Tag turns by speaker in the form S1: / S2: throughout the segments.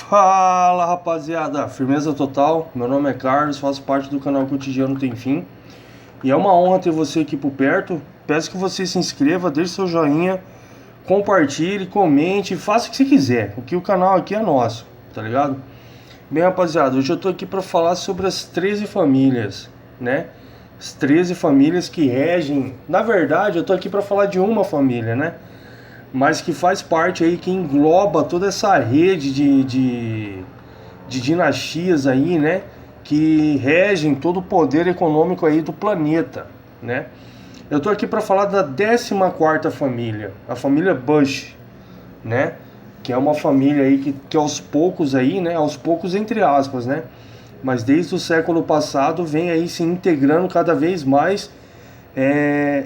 S1: Fala rapaziada, firmeza total, meu nome é Carlos, faço parte do canal Cotidiano Tem Fim e é uma honra ter você aqui por perto. Peço que você se inscreva, deixe seu joinha, compartilhe, comente, faça o que você quiser, o canal aqui é nosso, tá ligado? Bem rapaziada, hoje eu tô aqui pra falar sobre as 13 famílias, né? As 13 famílias que regem, na verdade eu tô aqui pra falar de uma família, né? Mas que faz parte aí, que engloba toda essa rede de dinastias aí, né? Que regem todo o poder econômico aí do planeta, né? Eu tô aqui para falar da 14ª família, a família Bush, né? Que é uma família aí que aos poucos aí, né? Aos poucos entre aspas, né? Mas desde o século passado vem aí se integrando cada vez mais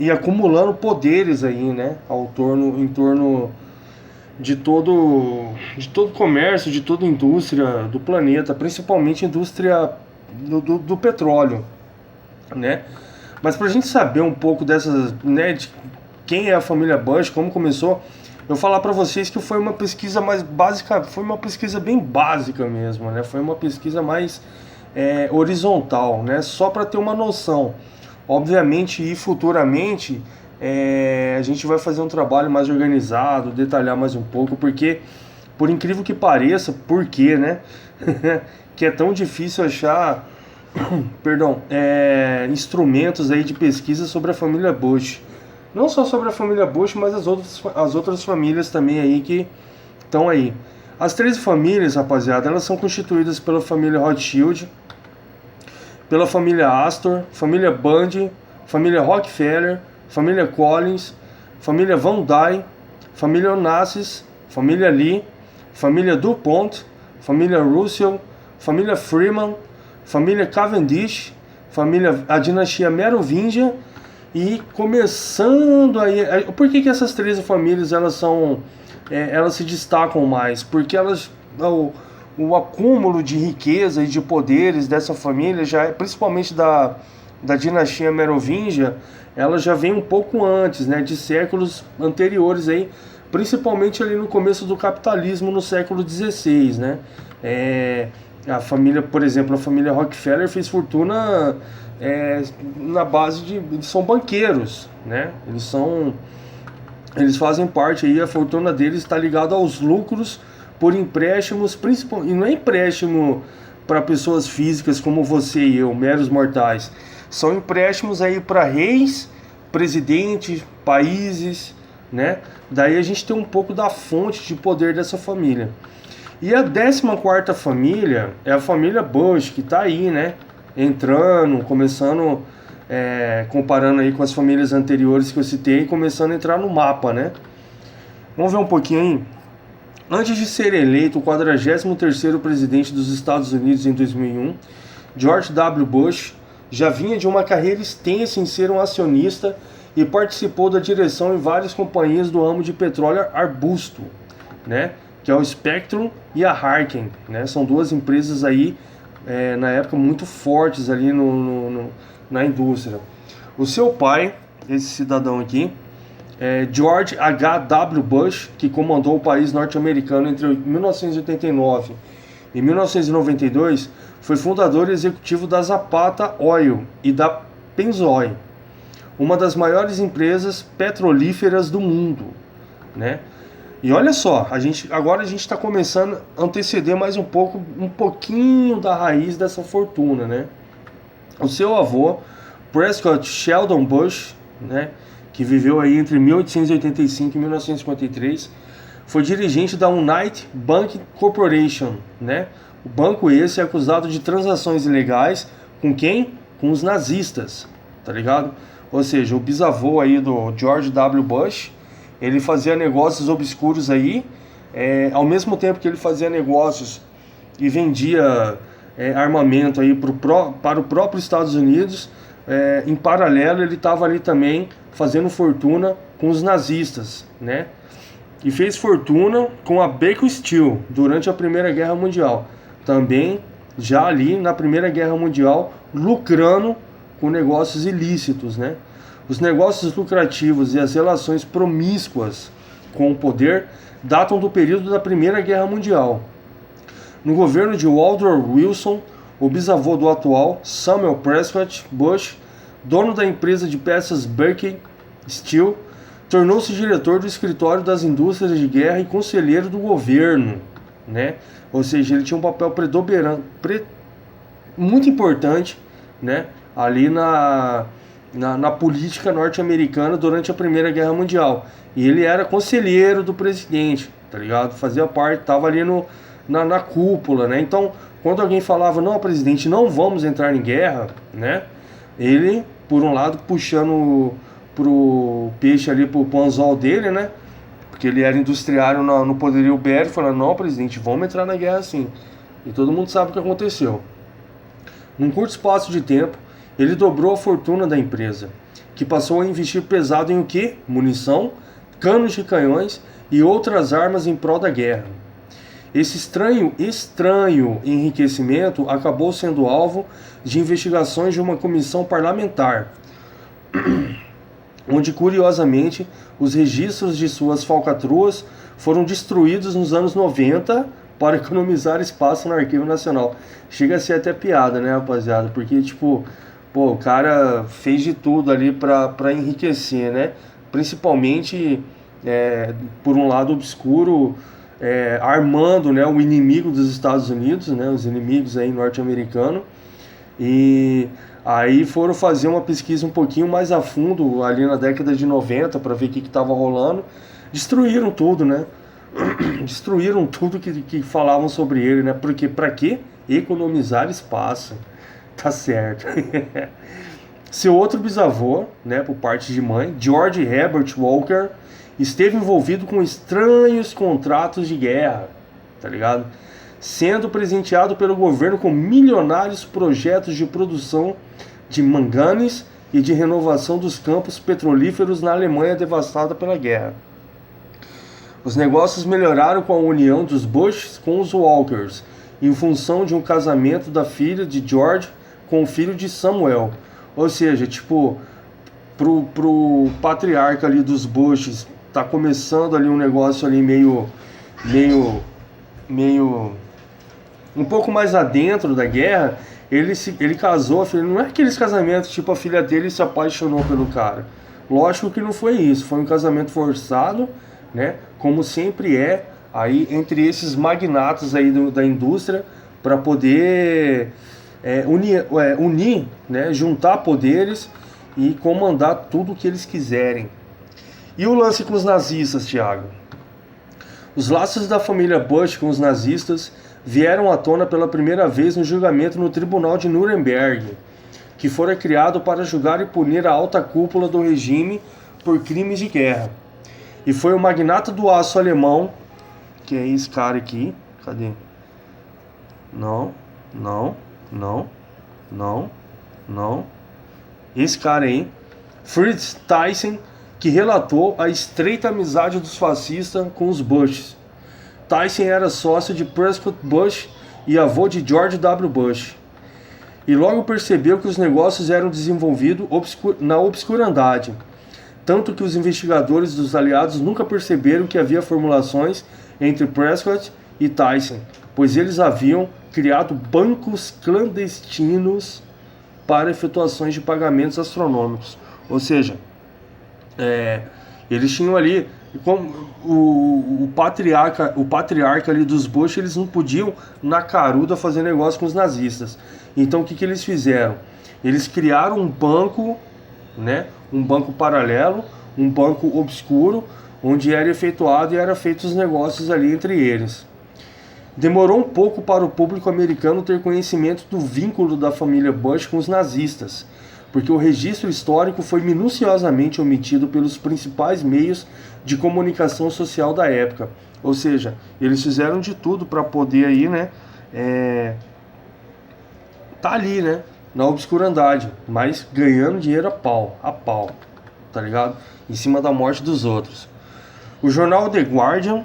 S1: e acumulando poderes aí, né, em torno de todo comércio, de toda indústria do planeta, principalmente indústria do petróleo, né? Mas para a gente saber um pouco dessas, né, de quem é a família Bush, como começou, eu vou falar para vocês que foi uma pesquisa mais básica, foi uma pesquisa bem básica mesmo, né? Foi uma pesquisa mais horizontal, né? Só para ter uma noção. Obviamente e futuramente a gente vai fazer um trabalho mais organizado, detalhar mais um pouco, porque por incrível que pareça, né? Que é tão difícil achar, perdão, instrumentos aí de pesquisa sobre a família Bush. Não só sobre a família Bush, mas as outras famílias também aí que estão aí. As 13 famílias, rapaziada, elas são constituídas pela família Rothschild, pela família Astor, família Bundy, família Rockefeller, família Collins, família Van Dyne, família Onassis, família Lee, família DuPont, família Russell, família Freeman, família Cavendish, a dinastia Merovingia e começando aí. Por que essas 13 famílias elas se destacam mais? Porque o acúmulo de riqueza e de poderes dessa família, principalmente da dinastia Merovingia, ela já vem um pouco antes, né, de séculos anteriores aí, principalmente ali no começo do capitalismo no século XVI, né? A família, por exemplo, a família Rockefeller fez fortuna na base eles são banqueiros, né? Eles fazem parte aí, a fortuna deles está ligada aos lucros por empréstimos, e não é empréstimo para pessoas físicas como você e eu, meros mortais. São empréstimos aí para reis, presidentes, países, né? Daí a gente tem um pouco da fonte de poder dessa família. E a 14ª família é a família Bush, que está aí, né? Entrando, começando, comparando aí com as famílias anteriores que eu citei, começando a entrar no mapa, né? Vamos ver um pouquinho aí. Antes de ser eleito o 43º presidente dos Estados Unidos em 2001, George W. Bush já vinha de uma carreira extensa em ser um acionista e participou da direção em várias companhias do ramo de petróleo arbusto, né? Que é o Spectrum e a Harken, né? São duas empresas aí, na época, muito fortes ali na indústria. O seu pai, esse cidadão aqui, George H.W. Bush, que comandou o país norte-americano entre 1989 e 1992, foi fundador e executivo da Zapata Oil e da Pennzoil, uma das maiores empresas petrolíferas do mundo, né? E olha só, agora a gente está começando a anteceder mais um pouquinho da raiz dessa fortuna, né? O seu avô, Prescott Sheldon Bush, né, que viveu aí entre 1885 e 1953, foi dirigente da United Bank Corporation, né? O banco esse é acusado de transações ilegais com quem? Com os nazistas, tá ligado? Ou seja, o bisavô aí do George W. Bush, ele fazia negócios obscuros aí, ao mesmo tempo que ele fazia negócios e vendia armamento aí para o próprio Estados Unidos, em paralelo ele estava ali também fazendo fortuna com os nazistas, né? E fez fortuna com a Baker Steel durante a Primeira Guerra Mundial. Também já ali na Primeira Guerra Mundial, lucrando com negócios ilícitos, né? Os negócios lucrativos e as relações promíscuas com o poder datam do período da Primeira Guerra Mundial. No governo de Woodrow Wilson, o bisavô do atual, Samuel Prescott Bush, dono da empresa de peças Baker Steel, tornou-se diretor do escritório das indústrias de guerra e conselheiro do governo, né? Ou seja, ele tinha um papel muito importante, né? Ali na política norte-americana durante a Primeira Guerra Mundial. E ele era conselheiro do presidente, tá ligado? Fazia parte, tava ali na cúpula, né? Então, quando alguém falava, não, presidente, não vamos entrar em guerra, né? Ele, por um lado, puxando pro peixe ali, pro anzol dele, né? Porque ele era industriário no poderio bélico, falando, não, presidente, vamos entrar na guerra sim. E todo mundo sabe o que aconteceu. Num curto espaço de tempo, ele dobrou a fortuna da empresa, que passou a investir pesado em o quê? Munição, canos de canhões e outras armas em prol da guerra. Esse estranho enriquecimento acabou sendo alvo de investigações de uma comissão parlamentar, onde, curiosamente, os registros de suas falcatruas foram destruídos nos anos 90 para economizar espaço no Arquivo Nacional. Chega a ser até piada, né, rapaziada? Porque, tipo, pô, o cara fez de tudo ali para enriquecer, né? Principalmente, por um lado obscuro, armando, né, o inimigo dos Estados Unidos, né, os inimigos aí norte-americanos. E aí foram fazer uma pesquisa um pouquinho mais a fundo ali na década de 90 para ver o que estava rolando. Destruíram tudo, né? Destruíram tudo que falavam sobre ele, né? Porque para quê? Economizar espaço. Tá certo. Seu outro bisavô, né, por parte de mãe, George Herbert Walker, esteve envolvido com estranhos contratos de guerra, tá ligado? Sendo presenteado pelo governo com milionários projetos de produção de manganes e de renovação dos campos petrolíferos na Alemanha devastada pela guerra. Os negócios melhoraram com a união dos Bush com os Walkers, em função de um casamento da filha de George com o filho de Samuel. Ou seja, tipo, pro patriarca ali dos Bushes, tá começando ali um negócio ali meio um pouco mais adentro da guerra, ele casou, a filha, não é aqueles casamentos tipo a filha dele se apaixonou pelo cara. Lógico que não foi isso, foi um casamento forçado, né? Como sempre aí entre esses magnatas aí da indústria para poder unir, né? Juntar poderes e comandar tudo o que eles quiserem. E o lance com os nazistas, Thiago? Os laços da família Bush com os nazistas vieram à tona pela primeira vez no julgamento no Tribunal de Nuremberg, que fora criado para julgar e punir a alta cúpula do regime por crimes de guerra. E foi o magnata do aço alemão, que é esse cara aqui, cadê? Não. Esse cara aí, Fritz Thyssen, que relatou a estreita amizade dos fascistas com os Bush. Thyssen era sócio de Prescott Bush e avô de George W. Bush. E logo percebeu que os negócios eram desenvolvidos na obscuridade, tanto que os investigadores dos aliados nunca perceberam que havia formulações entre Prescott e Thyssen, pois eles haviam criado bancos clandestinos para efetuações de pagamentos astronômicos. Ou seja, eles tinham ali, como o patriarca ali dos Bush, eles não podiam na caruda fazer negócio com os nazistas. Então o que eles fizeram? Eles criaram um banco, né? Um banco paralelo, um banco obscuro, onde era efetuado e era feito os negócios ali entre eles. Demorou um pouco para o público americano ter conhecimento do vínculo da família Bush com os nazistas, porque o registro histórico foi minuciosamente omitido pelos principais meios de comunicação social da época. Ou seja, eles fizeram de tudo para poder aí, né, tá ali, né, na obscuridade, mas ganhando dinheiro a pau, tá ligado? Em cima da morte dos outros. O jornal The Guardian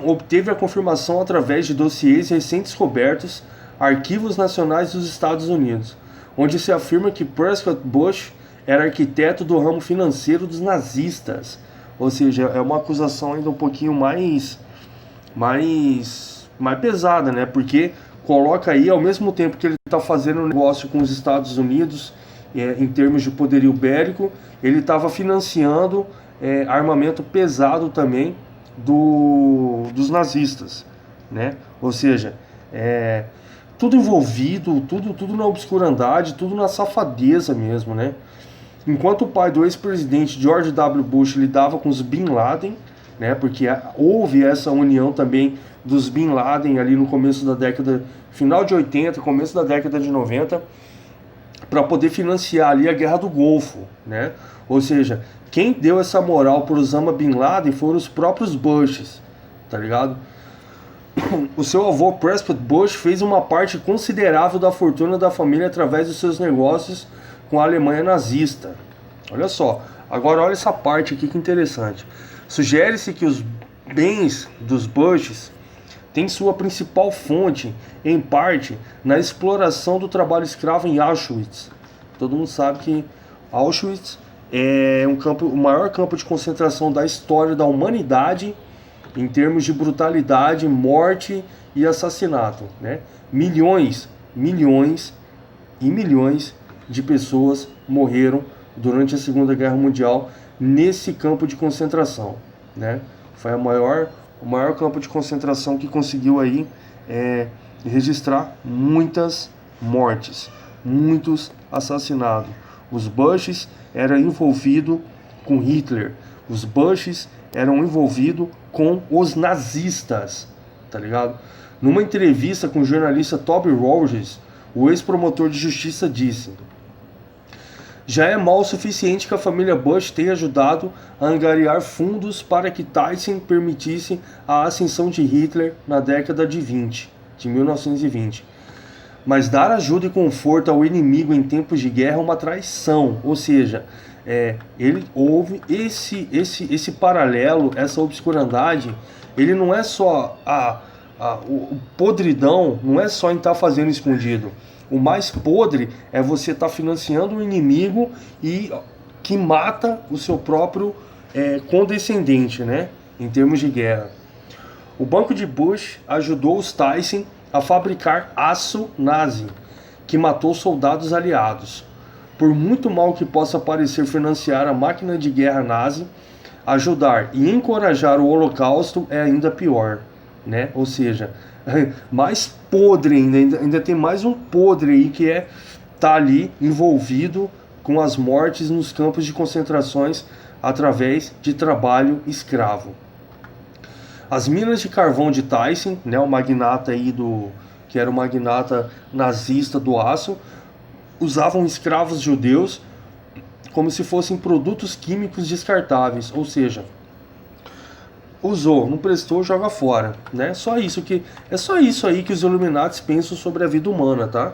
S1: obteve a confirmação através de dossiês recém-descobertos, arquivos nacionais dos Estados Unidos, onde se afirma que Prescott Bush era arquiteto do ramo financeiro dos nazistas. Ou seja, é uma acusação ainda um pouquinho mais pesada, né? Porque coloca aí, ao mesmo tempo que ele está fazendo um negócio com os Estados Unidos, em termos de poderio bélico, ele estava financiando armamento pesado também dos nazistas, né? Ou seja, tudo envolvido, tudo na obscuridade, tudo na safadeza mesmo, né? Enquanto o pai do ex-presidente George W. Bush lidava com os Bin Laden, né, porque houve essa união também dos Bin Laden ali no começo da década, final de 80, começo da década de 90, para poder financiar ali a Guerra do Golfo, né? Ou seja, quem deu essa moral para Osama Bin Laden foram os próprios Bushes, tá ligado? O seu avô Prescott Bush fez uma parte considerável da fortuna da família através dos seus negócios com a Alemanha nazista. Olha só, agora olha essa parte aqui que interessante. Sugere-se que os bens dos Bushes têm sua principal fonte, em parte, na exploração do trabalho escravo em Auschwitz. Todo mundo sabe que Auschwitz é o maior campo de concentração da história da humanidade em termos de brutalidade, morte e assassinato, né? Milhões e milhões de pessoas morreram durante a Segunda Guerra Mundial nesse campo de concentração, né? Foi o maior campo de concentração que conseguiu aí registrar muitas mortes, muitos assassinatos. Os Bushes eram envolvidos com Hitler, os Bushes eram envolvidos com os nazistas, tá ligado? Numa entrevista com o jornalista Toby Rogers, o ex-promotor de justiça disse: já é mal o suficiente que a família Bush tenha ajudado a angariar fundos para que Tyson permitisse a ascensão de Hitler na década de 1920. Mas dar ajuda e conforto ao inimigo em tempos de guerra é uma traição. Ou seja, ele houve esse paralelo, essa obscuridade. Ele não é só o podridão, não é só em estar fazendo escondido. O mais podre é você estar financiando um inimigo e que mata o seu próprio condescendente, né? Em termos de guerra. O Banco de Bush ajudou os Tyson a fabricar aço nazi, que matou soldados aliados. Por muito mal que possa parecer financiar a máquina de guerra nazi, ajudar e encorajar o Holocausto é ainda pior, né? Ou seja, mais podre ainda tem mais um podre aí que tá ali envolvido com as mortes nos campos de concentrações através de trabalho escravo. As minas de carvão de Tyson, né, o magnata aí que era o magnata nazista do aço, usavam escravos judeus como se fossem produtos químicos descartáveis, ou seja, usou, não prestou, joga fora, né? É só isso aí que os Illuminatis pensam sobre a vida humana, tá?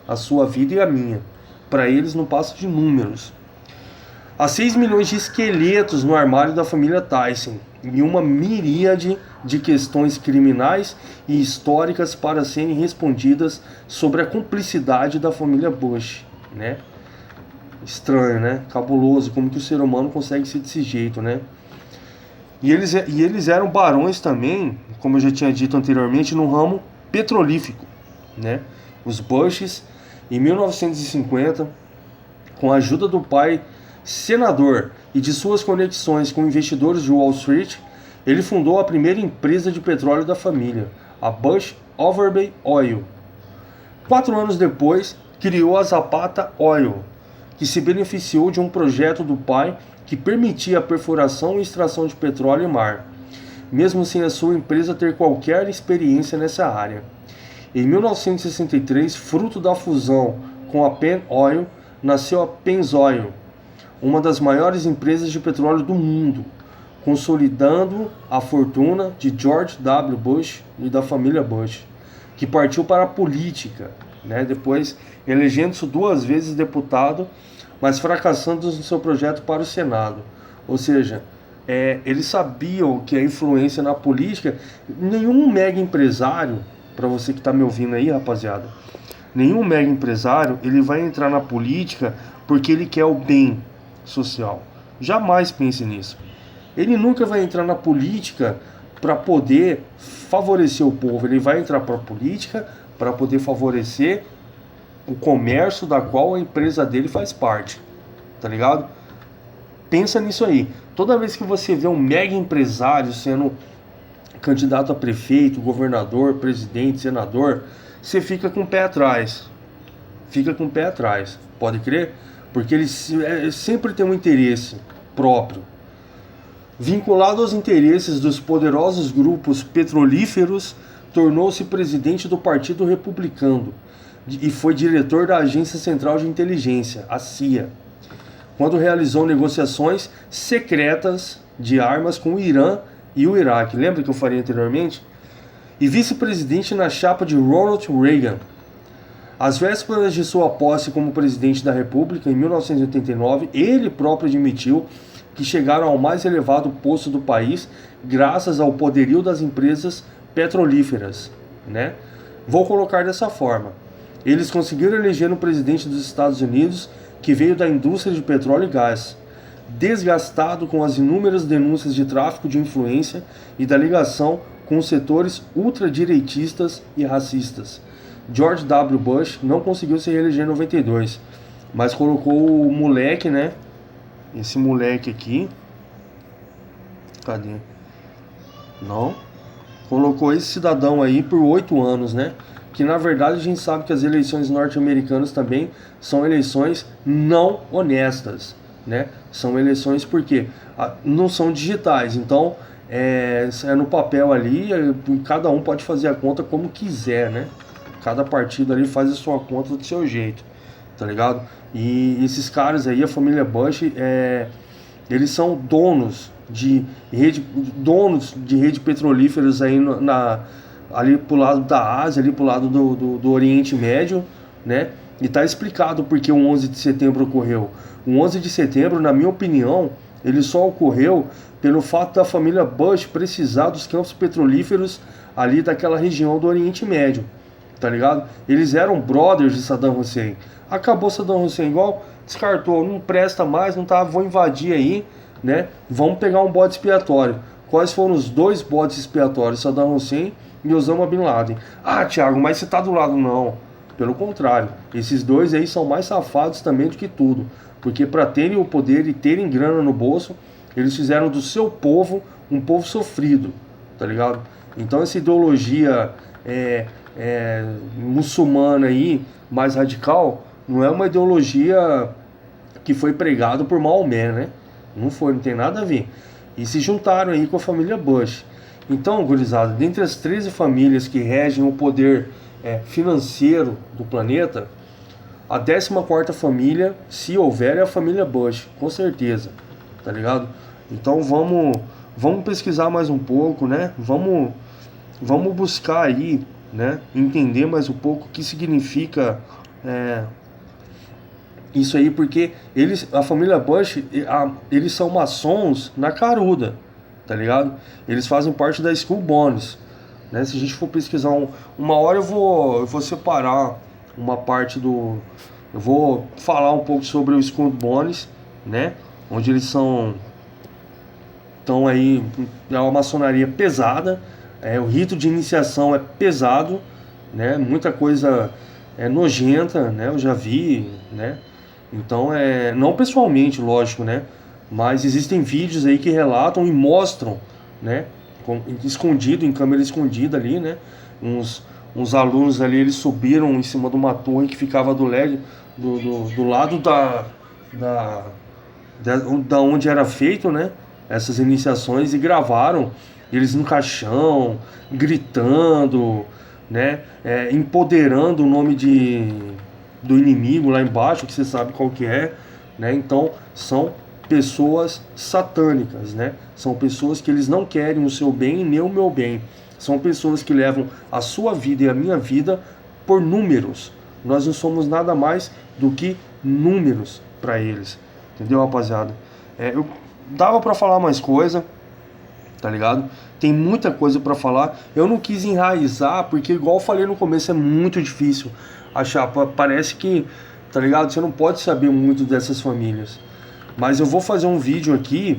S1: A sua vida e a minha. Para eles não passa de números. Há 6 milhões de esqueletos no armário da família Tyson e uma miríade de questões criminais e históricas para serem respondidas sobre a cumplicidade da família Bush, né? Estranho, né? Cabuloso, como que o ser humano consegue ser desse jeito, né? E eles eram barões também, como eu já tinha dito anteriormente, no ramo petrolífico, né? Os Bushes, em 1950, com a ajuda do pai senador e de suas conexões com investidores de Wall Street, ele fundou a primeira empresa de petróleo da família, a Bush Overbay Oil. 4 anos depois, criou a Zapata Oil, que se beneficiou de um projeto do pai que permitia a perfuração e extração de petróleo em mar, mesmo sem a sua empresa ter qualquer experiência nessa área. Em 1963, fruto da fusão com a Penn Oil, nasceu a Pennzoil, uma das maiores empresas de petróleo do mundo, consolidando a fortuna de George W. Bush e da família Bush, que partiu para a política, né? Depois elegendo-se 2 vezes deputado, mas fracassando no seu projeto para o Senado. Ou seja, eles sabiam que a influência na política, nenhum mega empresário, para você que está me ouvindo aí, rapaziada, nenhum mega empresário ele vai entrar na política porque ele quer o bem social. Jamais pense nisso. Ele nunca vai entrar na política para poder favorecer o povo. Ele vai entrar para a política para poder favorecer o comércio da qual a empresa dele faz parte, tá ligado? Pensa nisso aí. Toda vez que você vê um mega empresário sendo candidato a prefeito, governador, presidente, senador, você fica com o pé atrás. Fica com o pé atrás, pode crer? Porque ele sempre tem um interesse próprio, vinculado aos interesses dos poderosos grupos petrolíferos. Tornou-se presidente do Partido Republicano e foi diretor da Agência Central de Inteligência, a CIA, quando realizou negociações secretas de armas com o Irã e o Iraque. Lembra que eu falei anteriormente? E vice-presidente na chapa de Ronald Reagan. Às vésperas de sua posse como presidente da República, em 1989, ele próprio admitiu que chegaram ao mais elevado posto do país graças ao poderio das empresas petrolíferas, né? Vou colocar dessa forma. Eles conseguiram eleger um presidente dos Estados Unidos que veio da indústria de petróleo e gás, desgastado com as inúmeras denúncias de tráfico de influência e da ligação com os setores ultradireitistas e racistas. George W. Bush não conseguiu se reeleger em 92, mas colocou o moleque, né? Esse moleque aqui. Cadê? Não. Colocou esse cidadão aí por 8 anos, né? Que na verdade a gente sabe que as eleições norte-americanas também são eleições não honestas, né? São eleições porque não são digitais, então é no papel ali, cada um pode fazer a conta como quiser, né? Cada partido ali faz a sua conta do seu jeito, tá ligado? E esses caras aí, a família Bush, eles são donos de rede petrolíferas aí ali pro lado da Ásia, ali pro lado do Oriente Médio, né? E tá explicado porque o 11 de setembro ocorreu. O 11 de setembro, na minha opinião, ele só ocorreu pelo fato da família Bush precisar dos campos petrolíferos ali daquela região do Oriente Médio, tá ligado? Eles eram brothers de Saddam Hussein. Acabou Saddam Hussein igual, descartou, não presta mais, não tá, vou invadir aí, né? Vamos pegar um bode expiatório. Quais foram os 2 bodes expiatórios? Saddam Hussein e Osama Bin Laden. Ah, Thiago, mas você tá do lado. Não, pelo contrário, esses 2 aí são mais safados também do que tudo, porque para terem o poder e terem grana no bolso, eles fizeram do seu povo um povo sofrido, tá ligado? Então essa ideologia muçulmana aí, mais radical, não é uma ideologia que foi pregada por Maomé, né? Não foi, não tem nada a ver. E se juntaram aí com a família Bush. Então, gurizada, dentre as 13 famílias que regem o poder financeiro do planeta, a 14ª família, se houver, é a família Bush, com certeza, tá ligado? Então vamos pesquisar mais um pouco, né? Vamos buscar aí, né? Entender mais um pouco o que significa isso aí, porque a família Bush, eles são maçons na caruda, tá ligado? Eles fazem parte da Skull Bones, né? Se a gente for pesquisar uma hora eu vou separar uma parte eu vou falar um pouco sobre o Skull Bones, né? Onde eles estão aí, é uma maçonaria pesada, o rito de iniciação é pesado, né? Muita coisa nojenta, né? Eu já vi, né? Então não pessoalmente, lógico, né? Mas existem vídeos aí que relatam e mostram, né? Escondido, em câmera escondida ali, né? Uns alunos ali, eles subiram em cima de uma torre que ficava do lado da onde era feito, né? Essas iniciações, e gravaram eles no caixão, gritando, né? Empoderando o nome do inimigo lá embaixo, que você sabe qual que é, né? Então são pessoas satânicas, né? São pessoas que eles não querem o seu bem nem o meu bem. São pessoas que levam a sua vida e a minha vida por números. Nós não somos nada mais do que números para eles. Entendeu, rapaziada? Eu dava para falar mais coisa, tá ligado? Tem muita coisa para falar. Eu não quis enraizar, porque igual eu falei no começo, é muito difícil achar. Parece que, tá ligado? Você não pode saber muito dessas famílias. Mas eu vou fazer um vídeo aqui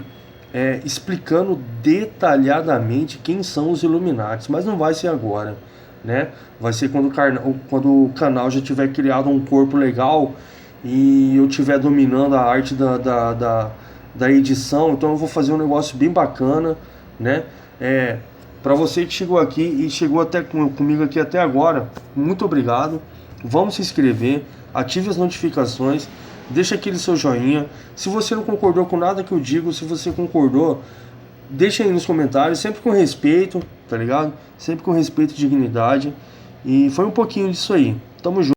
S1: explicando detalhadamente quem são os Illuminati, mas não vai ser agora, né? Vai ser quando o canal já tiver criado um corpo legal e eu tiver dominando a arte da edição. Então eu vou fazer um negócio bem bacana, né? Para você que chegou aqui e chegou até comigo aqui até agora, muito obrigado. Vamos se inscrever, ative as notificações, deixa aquele seu joinha. Se você não concordou com nada que eu digo, se você concordou, deixa aí nos comentários, sempre com respeito, tá ligado? Sempre com respeito e dignidade. E foi um pouquinho disso aí. Tamo junto.